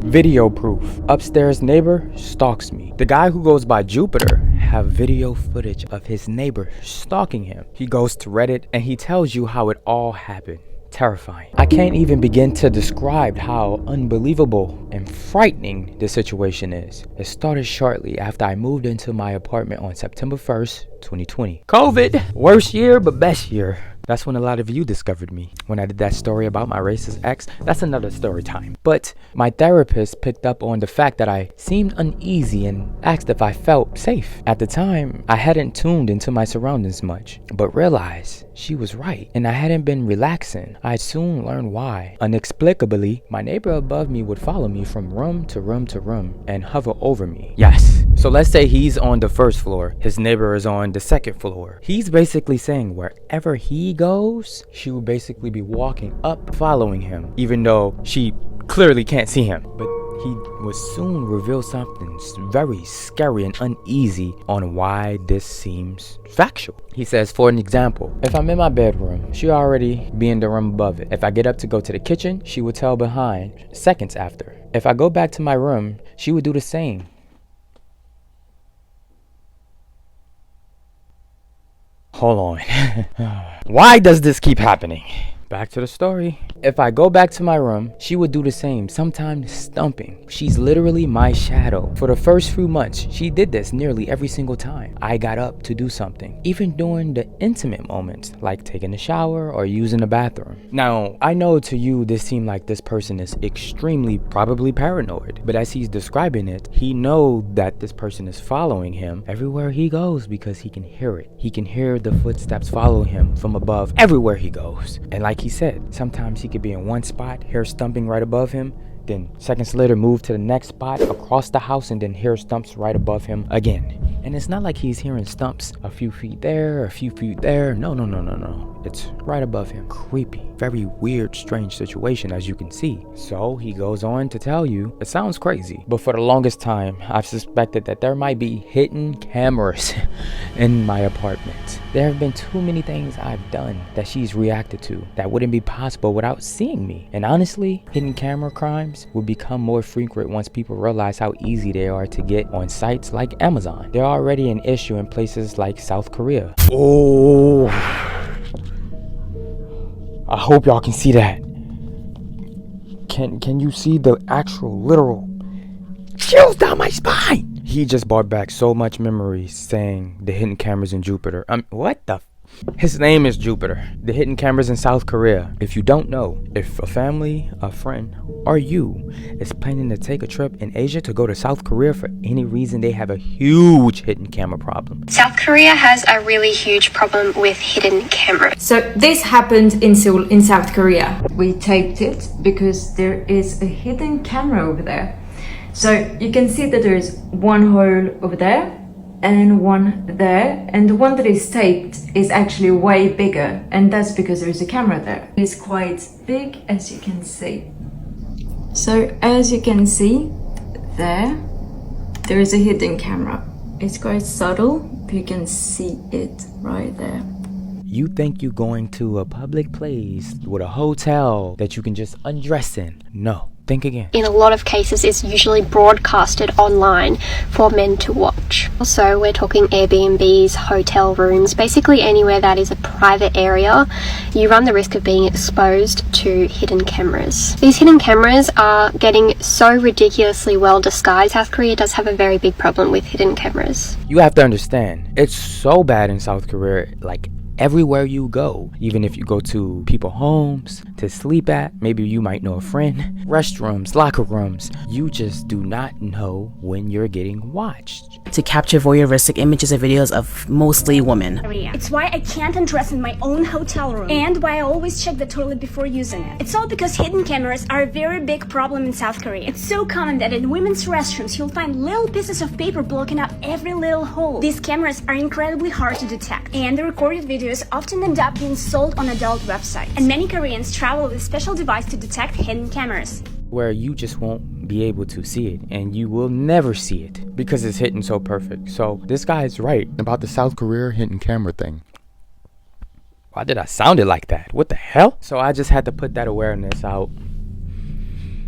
Video proof. Upstairs neighbor stalks me. The guy who goes by Jupiter have video footage of his neighbor stalking him. He goes to Reddit and he tells you how it all happened. Terrifying. I can't even begin to describe how unbelievable and frightening the situation is. It started shortly after I moved into my apartment on September 1st, 2020. COVID, worst year but best year. That's when a lot of you discovered me. When I did that story about my racist ex, that's another story time. But my therapist picked up on the fact that I seemed uneasy and asked if I felt safe. At the time, I hadn't tuned into my surroundings much, but realized she was right, and I hadn't been relaxing. I soon learned why. Inexplicably, my neighbor above me would follow me from room to room to room and hover over me. Yes. So let's say he's on the first floor, his neighbor is on the second floor. He's basically saying wherever he goes, she would basically be walking up following him, even though she clearly can't see him. But he would soon reveal something very scary and uneasy on why this seems factual. He says, for an example, if I'm in my bedroom, she already be in the room above it. If I get up to go to the kitchen, she would tell behind seconds after. If I go back to my room, she would do the same. Hold on. Why does this keep happening? Back to the story. If I go back to my room, she would do the same, sometimes stumping. She's literally my shadow. For the first few months, she did this nearly every single time I got up to do something, even during the intimate moments, like taking a shower or using the bathroom. Now, I know to you this seemed like this person is extremely, probably paranoid, but as he's describing it, he knows that this person is following him everywhere he goes because he can hear it. He can hear the footsteps follow him from above everywhere he goes. And like he said, sometimes he could be in one spot, hear stumping right above him, then seconds later move to the next spot across the house and then hear stumps right above him again. And it's not like he's hearing stumps a few feet there, a few feet there. No. It's right above him. Creepy. Very weird, strange situation, as you can see. So he goes on to tell you, it sounds crazy, but for the longest time, I've suspected that there might be hidden cameras in my apartment. There have been too many things I've done that she's reacted to that wouldn't be possible without seeing me. And honestly, hidden camera crimes will become more frequent once people realize how easy they are to get on sites like Amazon. They're already an issue in places like South Korea. Oh, I hope y'all can see that. Can you see the actual literal chills down my spine? He just brought back so much memories saying the hidden cameras in Jupiter. What the? His name is Jupiter. The hidden cameras in South Korea. If you don't know, if a family, a friend, or you is planning to take a trip in Asia to go to South Korea for any reason, they have a huge hidden camera problem. South Korea has a really huge problem with hidden cameras. So this happened in Seoul in South Korea. We taped it because there is a hidden camera over there. So you can see that there is one hole over there and one there, and the one that is taped is actually way bigger, and that's because there is a camera there. It's quite big, as you can see. So as you can see there is a hidden camera. It's quite subtle, but you can see it right there. You think you're going to a public place with a hotel that you can just undress in? No. Think again. In a lot of cases, it's usually broadcasted online for men to watch. Also, we're talking Airbnbs, hotel rooms, basically anywhere that is a private area. You run the risk of being exposed to hidden cameras. These hidden cameras are getting so ridiculously well disguised. South Korea does have a very big problem with hidden cameras. You have to understand, it's so bad in South Korea, like everywhere you go, even if you go to people's homes to sleep at, maybe you might know a friend, restrooms, locker rooms, you just do not know when you're getting watched. To capture voyeuristic images and videos of mostly women. It's why I can't undress in my own hotel room, and why I always check the toilet before using it. It's all because hidden cameras are a very big problem in South Korea. It's so common that in women's restrooms you'll find little pieces of paper blocking up every little hole. These cameras are incredibly hard to detect, and the recorded videos often end up being sold on adult websites. And many Koreans travel with a special device to detect hidden cameras, where you just won't be able to see it, and you will never see it because it's hidden so perfect. So this guy is right about the South Korea hidden camera thing. Why did I sound it like that? What the hell? So I just had to put that awareness out.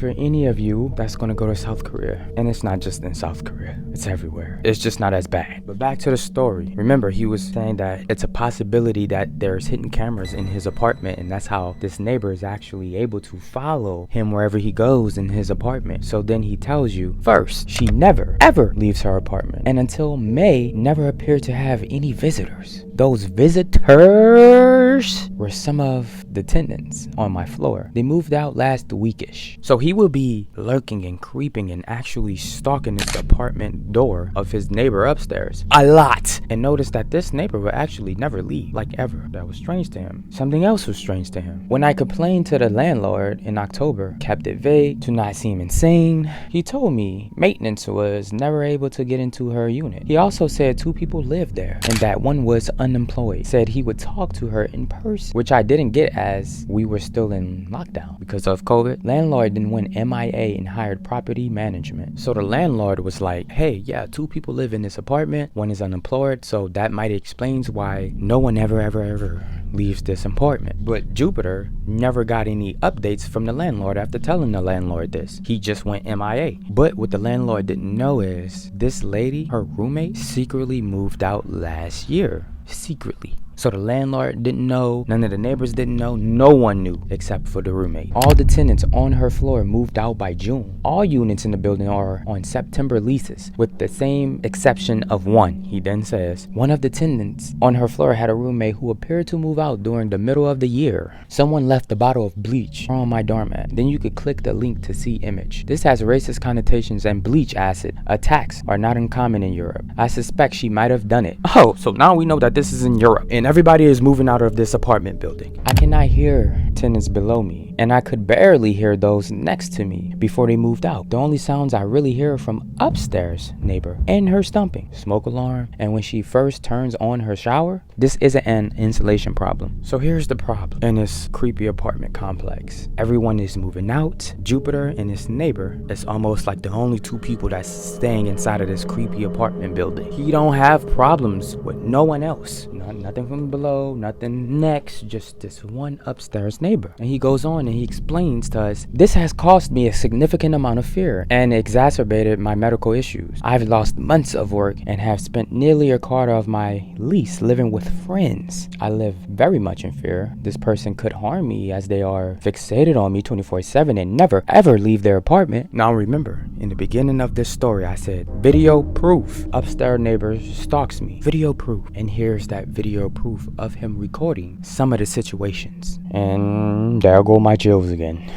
For any of you that's gonna go to South Korea, and it's not just in South Korea, it's everywhere. It's just not as bad. But back to the story. Remember, he was saying that it's a possibility that there's hidden cameras in his apartment, and that's how this neighbor is actually able to follow him wherever he goes in his apartment. So then he tells you, first, she never, ever leaves her apartment, and until May, never appeared to have any visitors. Those visitors were some of the tenants on my floor. They moved out last weekish. So he will be lurking and creeping and actually stalking this apartment door of his neighbor upstairs a lot. And notice that this neighbor would actually never leave, like ever. That was strange to him. Something else was strange to him. When I complained to the landlord in October, kept it vague to not seem insane, he told me maintenance was never able to get into her unit. He also said 2 people lived there and that one was unemployed. Said he would talk to her in person, which I didn't get as we were still in lockdown because of COVID. Landlord then went MIA and hired property management. So the landlord was like, hey, yeah, 2 people live in this apartment, one is unemployed, so that might explains why no one ever leaves this apartment. But Jupiter never got any updates from the landlord after telling the landlord this. He just went MIA. But what the landlord didn't know is this lady, her roommate, secretly moved out last year. Secretly. So the landlord didn't know, none of the neighbors didn't know, no one knew except for the roommate. All the tenants on her floor moved out by June. All units in the building are on September leases, with the same exception of one. He then says, one of the tenants on her floor had a roommate who appeared to move out during the middle of the year. Someone left a bottle of bleach on my doormat. Then you could click the link to see image. This has racist connotations and bleach acid attacks are not uncommon in Europe. I suspect she might have done it. Oh, so now we know that this is in Europe. And everybody is moving out of this apartment building. I cannot hear tenants below me, and I could barely hear those next to me before they moved out. The only sounds I really hear are from upstairs neighbor and her stumping, smoke alarm, and when she first turns on her shower. This isn't an insulation problem. So here's the problem in this creepy apartment complex. Everyone is moving out. Jupiter and his neighbor is almost like the only 2 people that's staying inside of this creepy apartment building. He don't have problems with no one else. Nothing from below, nothing next, just this one upstairs neighbor. And he goes on and he explains to us, this has cost me a significant amount of fear and exacerbated my medical issues. I've lost months of work and have spent nearly a quarter of my lease living with friends. I live very much in fear. This person could harm me as they are fixated on me 24/7 and never ever leave their apartment. Now remember, in the beginning of this story, I said, video proof. Upstairs neighbor stalks me. Video proof. And here's that video proof of him recording some of the situations. And there go my chills again.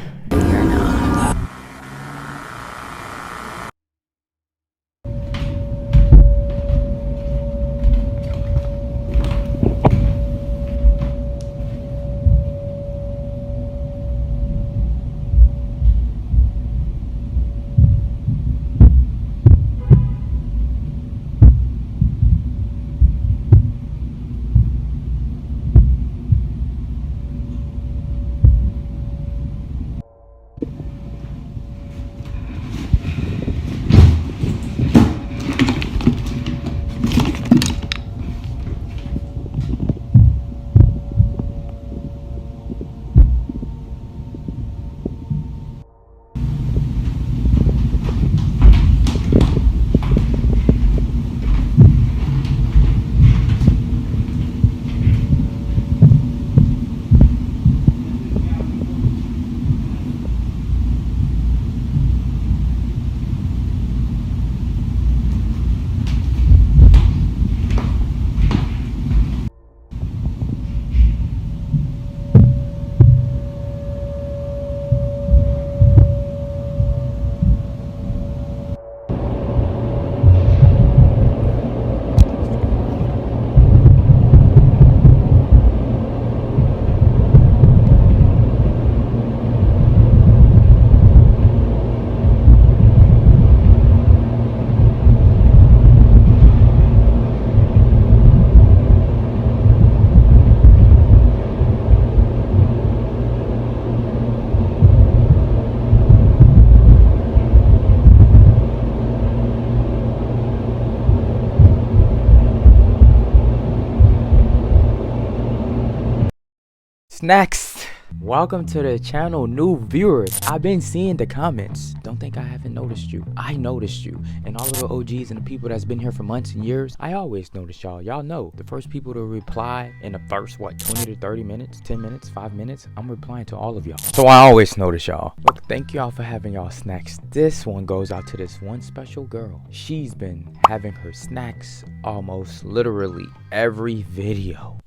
Next, Welcome to the channel, new viewers. I've been seeing the comments. Don't think I haven't noticed you. I noticed you. And all of the OGs and the people that's been here for months and years, I always notice y'all. Y'all know the first people to reply in the first, 20 to 30 minutes, 10 minutes, 5 minutes, I'm replying to all of y'all. So I always notice y'all. Look, thank y'all for having y'all snacks. This one goes out to this one special girl. She's been having her snacks almost literally every video.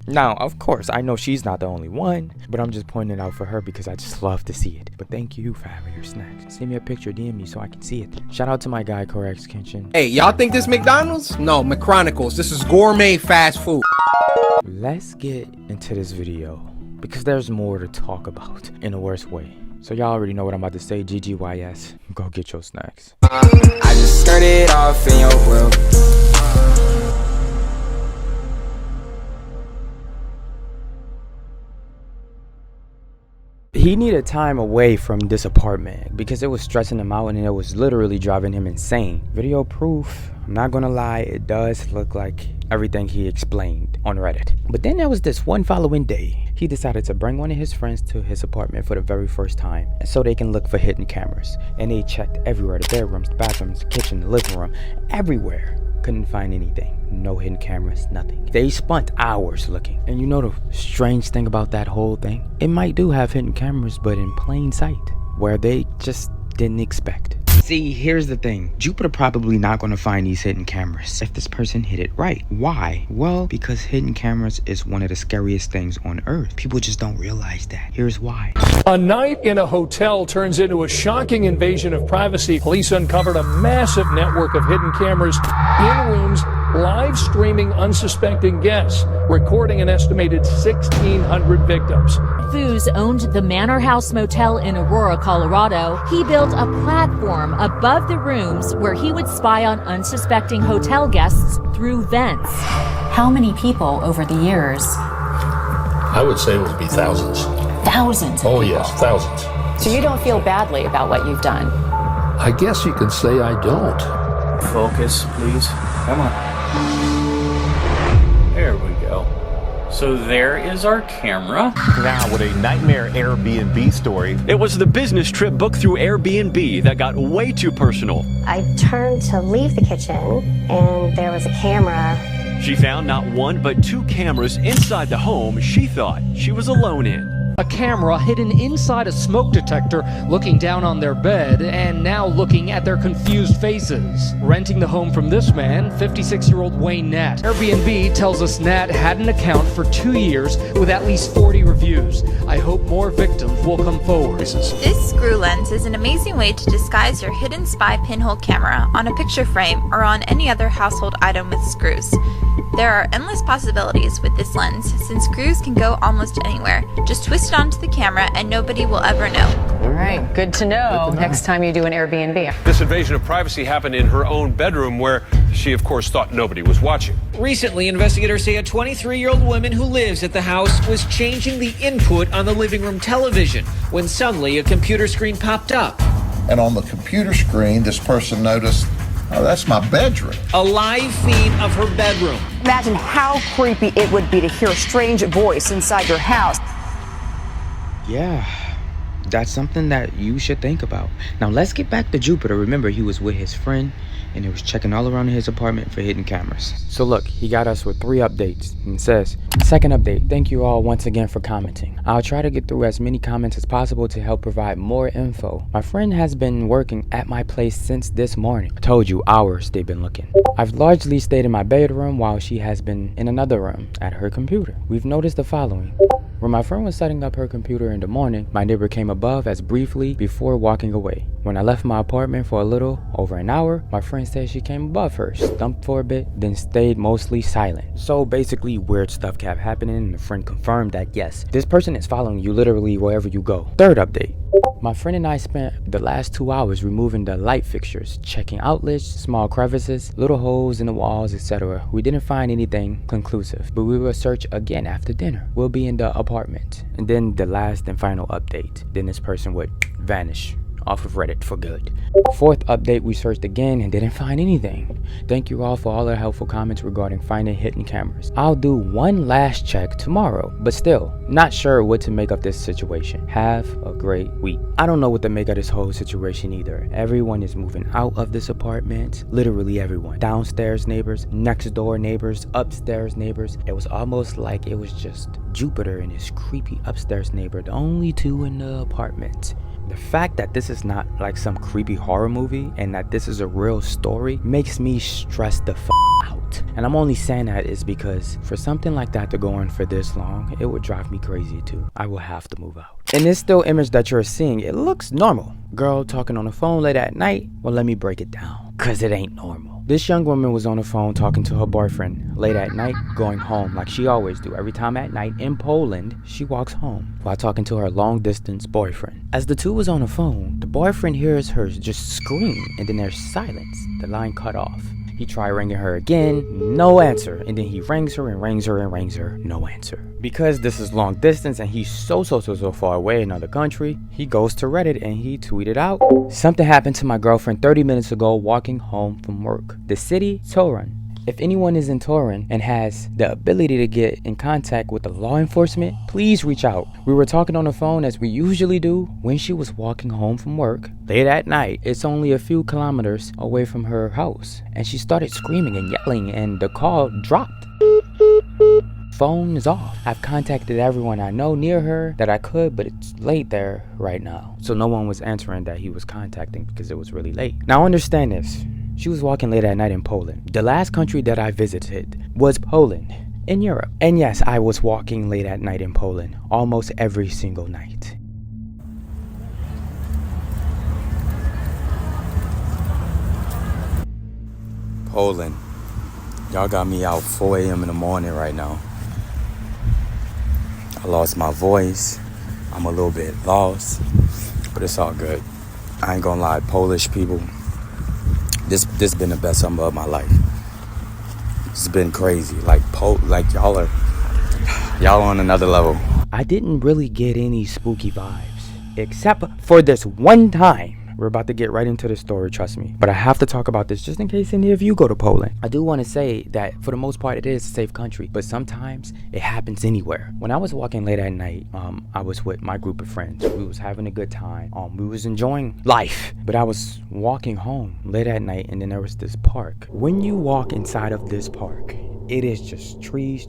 Now, of course, I know she's not the only one, but I'm just pointing it out for her because I just love to see it. But thank you for having your snacks. Send me a picture, DM me so I can see it. Shout out to my guy, Corrects Kitchen. Hey, y'all think this McDonald's? No, McChronicles. This is gourmet fast food. Let's get into this video because there's more to talk about in a worse way. So y'all already know what I'm about to say. GGYS. Go get your snacks. I just started off in your world. He needed time away from this apartment because it was stressing him out and it was literally driving him insane. Video proof, I'm not gonna lie, it does look like everything he explained on Reddit. But then there was this one following day. He decided to bring one of his friends to his apartment for the very first time so they can look for hidden cameras. And they checked everywhere, the bedrooms, the bathrooms, the kitchen, the living room, everywhere. Couldn't find anything. No hidden cameras, nothing. They spent hours looking. And you know the strange thing about that whole thing? It might do have hidden cameras, but in plain sight, where they just didn't expect. See, here's the thing. Jupiter probably not going to find these hidden cameras if this person hit it right. Why? Well, because hidden cameras is one of the scariest things on Earth. People just don't realize that. Here's why. A night in a hotel turns into a shocking invasion of privacy. Police uncovered a massive network of hidden cameras in rooms, live streaming unsuspecting guests, recording an estimated 1,600 victims. Foos owned the Manor House Motel in Aurora, Colorado. He built a platform above the rooms where he would spy on unsuspecting hotel guests through vents. How many people over the years? I would say it would be thousands. Thousands of Oh, people. yes, thousands. So you don't feel badly about what you've done? I guess you could say I don't. Focus, please. Come on. There we go. So there is our camera. Now with a nightmare Airbnb story. It was the business trip booked through Airbnb that got way too personal. I turned to leave the kitchen and there was a camera. She found not one but two cameras inside the home she thought she was alone in. A camera hidden inside a smoke detector, looking down on their bed and now looking at their confused faces. Renting the home from this man, 56-year-old Wayne Nat. Airbnb tells us Nat had an account for 2 years with at least 40 reviews. I hope more victims will come forward. This screw lens is an amazing way to disguise your hidden spy pinhole camera on a picture frame or on any other household item with screws. There are endless possibilities with this lens, since screws can go almost anywhere. Just twist it onto the camera and nobody will ever know. All right, good to know next time you do an Airbnb. This invasion of privacy happened in her own bedroom where she, of course, thought nobody was watching. Recently, investigators say a 23-year-old woman who lives at the house was changing the input on the living room television when suddenly a computer screen popped up. And on the computer screen, this person noticed, oh, that's my bedroom. A live feed of her bedroom. Imagine how creepy it would be to hear a strange voice inside your house. Yeah, that's something that you should think about. Now let's get back to Jupiter. Remember, he was with his friend and he was checking all around his apartment for hidden cameras. So look, he got us with 3 updates and it says, second update, thank you all once again for commenting. I'll try to get through as many comments as possible to help provide more info. My friend has been working at my place since this morning. I told you, hours they've been looking. I've largely stayed in my bedroom while she has been in another room at her computer. We've noticed the following. When my friend was setting up her computer in the morning, my neighbor came above as briefly before walking away. When I left my apartment for a little over an hour, my friend said she came above her, stumped for a bit, then stayed mostly silent. So basically weird stuff kept happening and the friend confirmed that yes, this person is following you literally wherever you go. Third update. My friend and I spent the last 2 hours removing the light fixtures, checking outlets, small crevices, little holes in the walls, etc. We didn't find anything conclusive, but we will search again after dinner. We'll be in the apartment. And then the last and final update. Then this person would vanish off of Reddit for good. Fourth update, we searched again and didn't find anything. Thank you all for all the helpful comments regarding finding hidden cameras. I'll do one last check tomorrow, but still, not sure what to make of this situation. Have a great week. I don't know what to make of this whole situation either. Everyone is moving out of this apartment. Literally everyone. Downstairs neighbors, next door neighbors, upstairs neighbors. It was almost like it was just Jupiter and his creepy upstairs neighbor, the only two in the apartment. The fact that this is not like some creepy horror movie and that this is a real story makes me stress the out. And I'm only saying that is because for something like that to go on for this long, it would drive me crazy too. I will have to move out. In this still image that you're seeing, it looks normal. Girl talking on the phone late at night. Well, let me break it down, cause it ain't normal. This young woman was on the phone talking to her boyfriend late at night, going home like she always do. Every time at night in Poland, she walks home while talking to her long distance boyfriend. As the two was on the phone, the boyfriend hears her just scream and then there's silence. The line cut off. He tried ringing her again, no answer. And then he rings her and rings her and rings her, no answer. Because this is long distance and he's so far away in another country, he goes to Reddit and he tweeted out, "Something happened to my girlfriend 30 minutes ago walking home from work. The city, Torun. If anyone is in Torun and has the ability to get in contact with the law enforcement, please reach out. We were talking on the phone as we usually do when she was walking home from work late at night. It's only a few kilometers away from her house. And she started screaming and yelling and the call dropped. Phone is off. I've contacted everyone I know near her that I could, but it's late there right now." So no one was answering that he was contacting because it was really late. Now understand this. She was walking late at night in Poland. The last country that I visited was Poland in Europe. And yes, I was walking late at night in Poland almost every single night. Poland. Y'all got me out 4 a.m. in the morning right now. I lost my voice. I'm a little bit lost, but it's all good. I ain't gonna lie, Polish people, this been the best summer of my life. It's been crazy. Like y'all on another level. I didn't really get any spooky vibes, except for this one time. We're about to get right into the story, trust me. But I have to talk about this just in case any of you go to Poland. I do want to say that for the most part, it is a safe country, but sometimes it happens anywhere. When I was walking late at night, I was with my group of friends. We was having a good time. We was enjoying life, but I was walking home late at night and then there was this park. When you walk inside of this park, it is just trees.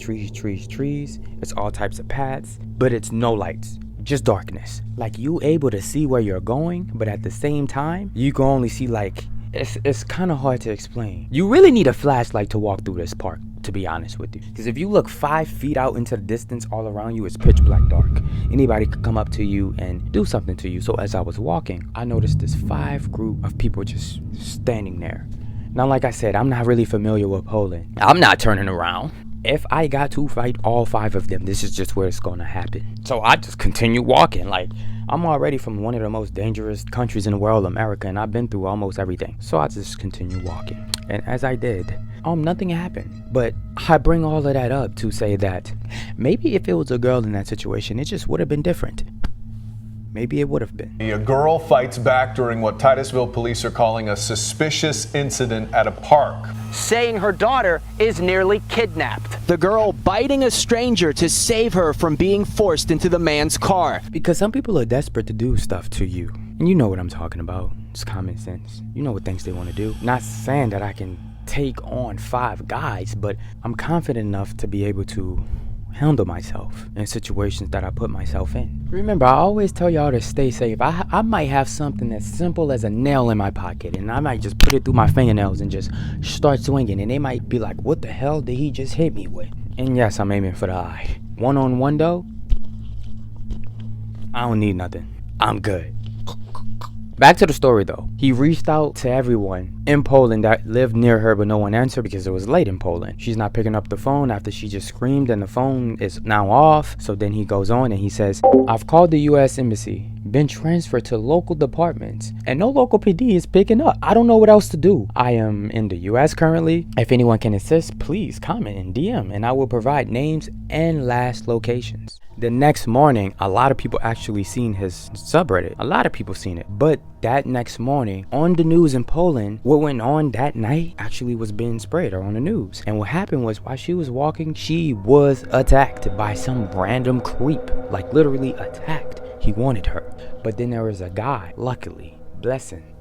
It's all types of paths, but it's no lights. Just darkness. Like you able to see where you're going, but at the same time you can only see like it's kind of hard to explain. You really need a flashlight to walk through this park, to be honest with you, because if you look 5 feet out into the distance, all around you is pitch black dark. Anybody could come up to you and do something to you. So as I was walking, I noticed this 5 group of people just standing there. Now like I said, I'm not really familiar with Poland. I'm not turning around. If I got to fight all 5 of them, this is just where it's gonna happen. So I just continue walking. Like, I'm already from one of the most dangerous countries in the world, America, and I've been through almost everything. So I just continue walking. And as I did, nothing happened. But I bring all of that up to say that maybe if it was a girl in that situation, it just would have been different. Maybe it would have been. A girl fights back during what Titusville police are calling a suspicious incident at a park, saying her daughter is nearly kidnapped. The girl biting a stranger to save her from being forced into the man's car. Because some people are desperate to do stuff to you. And you know what I'm talking about. It's common sense. You know what things they want to do. Not saying that I can take on 5 guys, but I'm confident enough to be able to handle myself in situations that I put myself in. Remember, I always tell y'all to stay safe. I might have something as simple as a nail in my pocket, and I might just put it through my fingernails and just start swinging, and they might be like, what the hell did he just hit me with? And yes, I'm aiming for the eye. One-on-one though, I don't need nothing. I'm good. Back to the story though. He reached out to everyone in Poland that lived near her, but no one answered because it was late in Poland. She's not picking up the phone after she just screamed and the phone is now off. So then he goes on and he says, I've called the US Embassy been transferred to local departments, and no local PD is picking up. I don't know what else to do. I am in the US currently. If anyone can assist, please comment and DM, and I will provide names and last locations. The next morning, a lot of people actually seen his subreddit. A lot of people seen it. But that next morning, on the news in Poland, what went on that night actually was being spread on the news. And what happened was, while she was walking, she was attacked by some random creep. Like, literally attacked. He wanted her. But then there was a guy, luckily, blessing,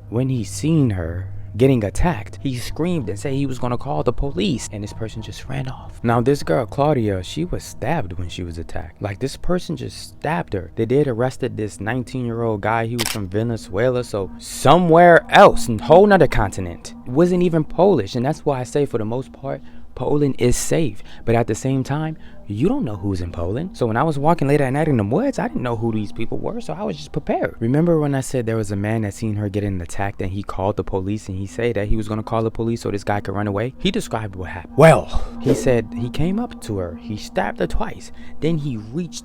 when he seen her getting attacked, he screamed and said he was gonna call the police, and this person just ran off. Now this girl Claudia, she was stabbed when she was attacked. Like, this person just stabbed her. They did arrested this 19-year-old guy. He was from Venezuela, so somewhere else, a whole nother continent. It wasn't even Polish, and that's why I say for the most part Poland is safe. But at the same time, you don't know who's in Poland. So when I was walking late at night in the woods, I didn't know who these people were, so I was just prepared. Remember when I said there was a man that seen her getting attacked and he called the police, and he said that he was gonna call the police so this guy could run away? He described what happened. Well, he said he came up to her, he stabbed her twice, then he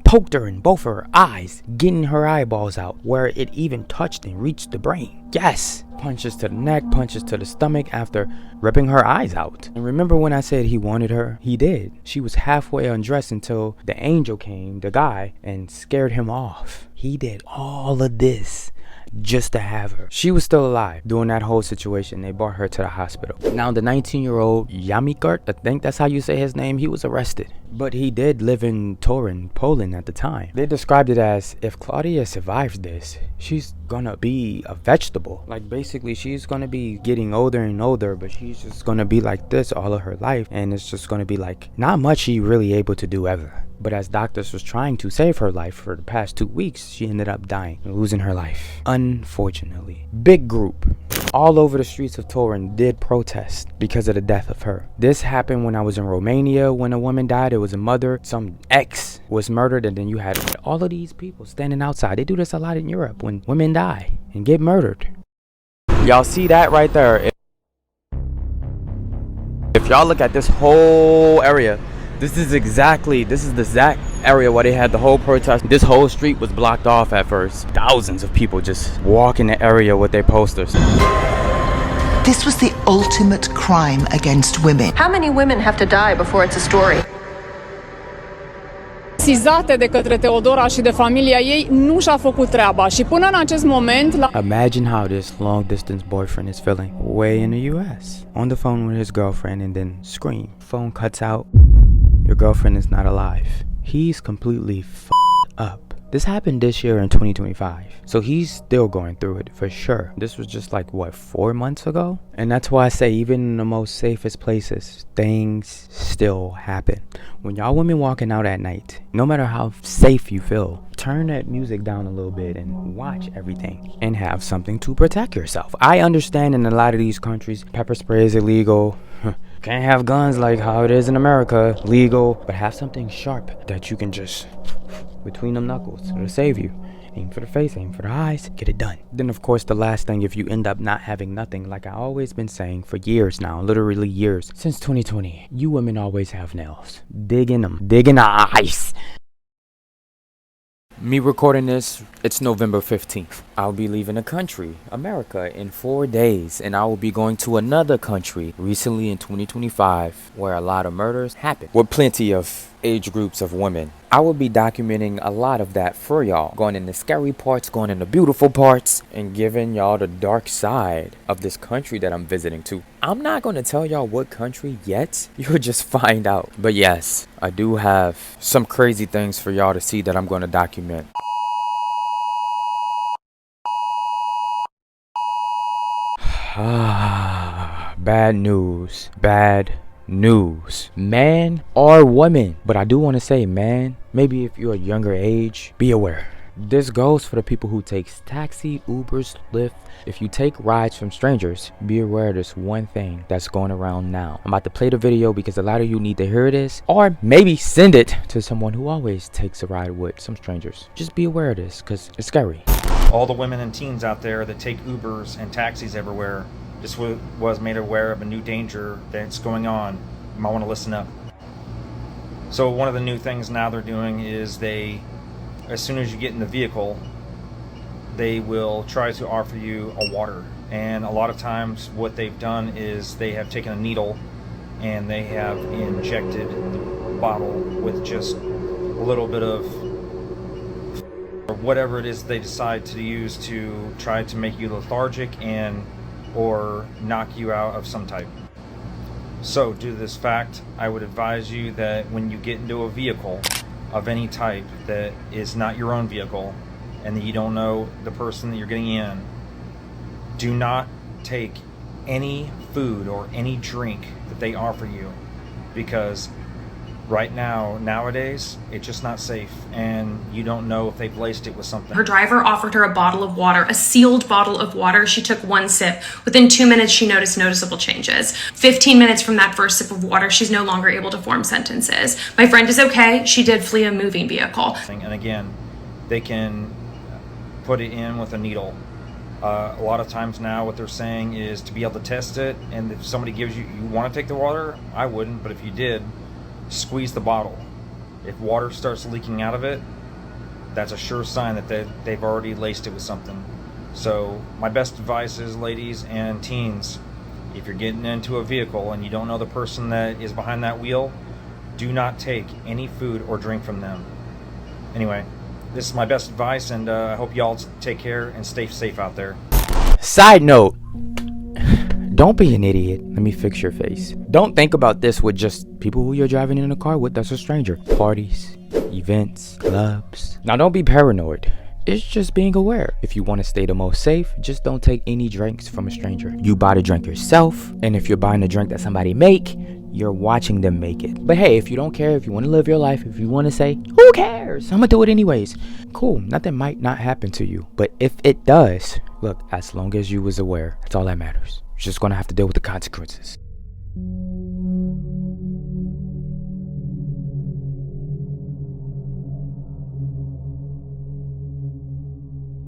poked her in both of her eyes, getting her eyeballs out, where it even touched and reached the brain. Yes! Punches to the neck, punches to the stomach after ripping her eyes out. And remember when I said he wanted her? He did. She was halfway undressed until the angel came, the guy, and scared him off. He did all of this just to have her. She was still alive during that whole situation. They brought her to the hospital. Now the 19-year-old Yamikert, I think that's how you say his name, he was arrested. But he did live in Torun, Poland at the time. They described it as, if Claudia survives this, she's gonna be a vegetable. Like, basically she's gonna be getting older and older, but she's just gonna be like this all of her life, and it's just gonna be like not much she really able to do ever. But as doctors was trying to save her life for the past 2 weeks, she ended up dying, losing her life, unfortunately. Big group all over the streets of Torun did protest because of the death of her. This happened when I was in Romania. When a woman died, it was a mother, some ex was murdered, and then you had all of these people standing outside. They do this a lot in Europe when women die and get murdered. Y'all see that right there? If y'all look at this whole area, this is the exact area where they had the whole protest. This whole street was blocked off at first. Thousands of people just walk in the area with their posters. This was the ultimate crime against women. How many women have to die before it's a story? Sizate de către Teodora și de familia ei, nu și-a făcut treaba și până în acest moment Imagine how this long distance boyfriend is feeling way in the US, on the phone with his girlfriend, and then scream. Phone cuts out. Your girlfriend is not alive. He's completely f***ed up. This happened this year in 2025, so he's still going through it for sure. This was just like, what, 4 months ago? And that's why I say, even in the most safest places, things still happen. When y'all women walking out at night, no matter how safe you feel, turn that music down a little bit and watch everything and have something to protect yourself. I understand in a lot of these countries, pepper spray is illegal. Can't have guns like how it is in America, legal, but have something sharp that you can just between them knuckles. It'll save you. Aim for the face, aim for the eyes, get it done. Then of course the last thing, if you end up not having nothing, like I always been saying for years now, literally years, since 2020, you women always have nails. Dig in them, dig in the eyes. Me recording this, it's November 15th. I'll be leaving the country, America, in 4 days, and I will be going to another country recently in 2025 where a lot of murders happen with plenty of age groups of women. I will be documenting a lot of that for y'all, going in the scary parts, going in the beautiful parts, and giving y'all the dark side of this country that I'm visiting to. I'm not going to tell y'all what country yet. You'll just find out. But yes, I do have some crazy things for y'all to see that I'm going to document. Bad news. Bad news. Man or woman, but I do want to say man, maybe if you're a younger age, be aware. This goes for the people who takes taxi, Ubers, Lyft. If you take rides from strangers, be aware of this one thing that's going around now. I'm about to play the video because a lot of you need to hear this, or maybe send it to someone who always takes a ride with some strangers. Just be aware of this because it's scary. All the women and teens out there that take Ubers and taxis everywhere just was made aware of a new danger that's going on. You might want to listen up. So one of the new things now they're doing is as soon as you get in the vehicle, they will try to offer you a water. And a lot of times what they've done is they have taken a needle and they have injected the bottle with just a little bit of or whatever it is they decide to use to try to make you lethargic and or knock you out of some type. So due to this fact, I would advise you that when you get into a vehicle of any type that is not your own vehicle and that you don't know the person that you're getting in, do not take any food or any drink that they offer you, because right now, nowadays, it's just not safe, and you don't know if they've laced it with something. Her driver offered her a bottle of water, a sealed bottle of water. She took one sip. Within 2 minutes, she noticed noticeable changes. 15 minutes from that first sip of water, she's no longer able to form sentences. My friend is okay. She did flee a moving vehicle. And again, they can put it in with a needle. A lot of times now what they're saying is to be able to test it, and if somebody gives you want to take the water, I wouldn't, but if you did, squeeze the bottle. If water starts leaking out of it, that's a sure sign that they've already laced it with something. So my best advice is, ladies and teens, if you're getting into a vehicle and you don't know the person that is behind that wheel, do not take any food or drink from them. Anyway, this is my best advice, and I hope y'all take care and stay safe out there. Side note, don't be an idiot. Let me fix your face. Don't think about this with just people who you're driving in a car with that's a stranger. Parties, events, clubs. Now don't be paranoid. It's just being aware. If you want to stay the most safe, just don't take any drinks from a stranger. You buy the drink yourself, and if you're buying a drink that somebody make, you're watching them make it. But hey, if you don't care, if you want to live your life, if you want to say, who cares? I'm gonna do it anyways. Cool, nothing might not happen to you. But if it does, look, as long as you was aware, that's all that matters. You're just gonna have to deal with the consequences.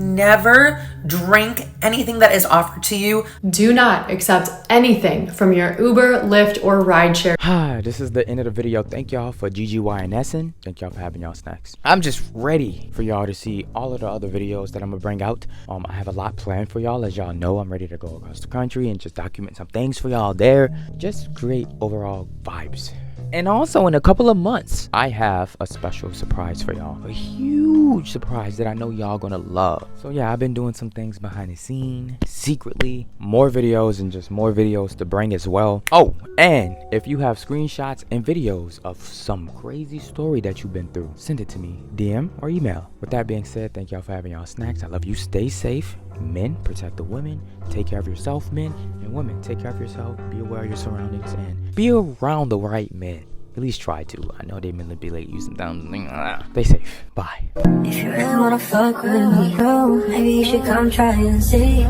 Never drink anything that is offered to you. Do not accept anything from your Uber, Lyft, or rideshare. This is the end of the video. Thank y'all for GGYNSing. Thank y'all for having y'all snacks. I'm just ready for y'all to see all of the other videos that I'm gonna bring out. I have a lot planned for y'all. As y'all know, I'm ready to go across the country and just document some things for y'all there. Just great overall vibes. And also in a couple of months, I have a special surprise for y'all. A huge surprise that I know y'all gonna love. So yeah, I've been doing some things behind the scene, secretly. More videos and just more videos to bring as well. Oh, and if you have screenshots and videos of some crazy story that you've been through, send it to me, DM or email. With that being said, thank y'all for having y'all snacks. I love you. Stay safe. Men, protect the women. Take care of yourself, men. And women, take care of yourself. Be aware of your surroundings and be around the right men. At least try to. I know they manipulate you sometimes. Stay safe. Bye. If you really wanna fuck with me, bro, maybe you should come try and see.